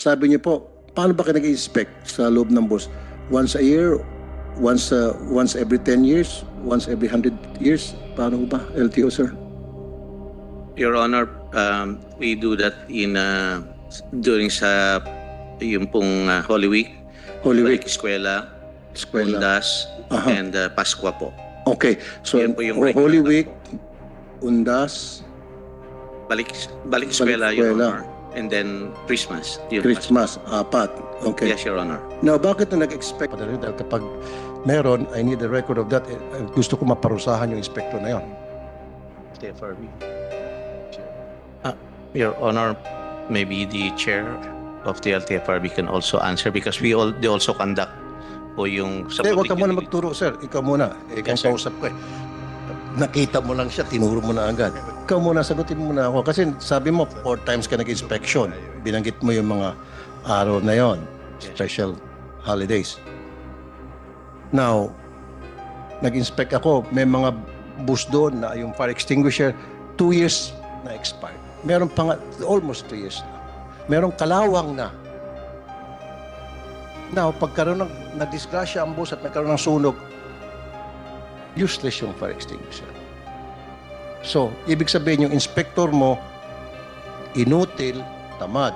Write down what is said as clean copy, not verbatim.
Sabi niyo po, paano ba kayo nag-inspect sa loob ng bus? Once a year, once every 10 years, once every 100 years? Paano ba, LTO, sir? Your Honor, we do that in during sa yung pong Holy Week, Holy Week, Eskwela, eskwela. Undas, Aha. and Paskwa po. Okay, so Yan po yung Holy regular. Week, Undas, Balik Eskwela, Your Eskwela. Honor. And then Christmas. Yung Christmas, apat. Okay. Yes, Your Honor. Now, bakit na nag-expect? Dahil kapag meron, I need a record of that. Gusto ko maparusahan yung inspector na yon. TFRB. Your Honor, maybe the chair of the LTFRB can also answer because they also conduct po yung sa Hindi, huwag ka public muna utility. magturo, sir. Ikaw muna. Ikaw Yes, sir. kausap ko eh. Nakita mo lang siya, tinuro mo na agad. Ikaw muna, sagutin mo muna ako. Kasi sabi mo, 4 times ka nag-inspection. Binanggit mo yung mga araw na yon, special holidays. Now, nag-inspect ako, may mga bus doon na yung fire extinguisher, 2 years na expired. Meron pa nga, almost 2 years na. Merong kalawang na. Now, pagkaroon ng na-disgrasya ang bus at nagkaroon ng sunog, useless yung fire extinguisher. So, ibig sabihin yung inspector mo, inutil, tamad.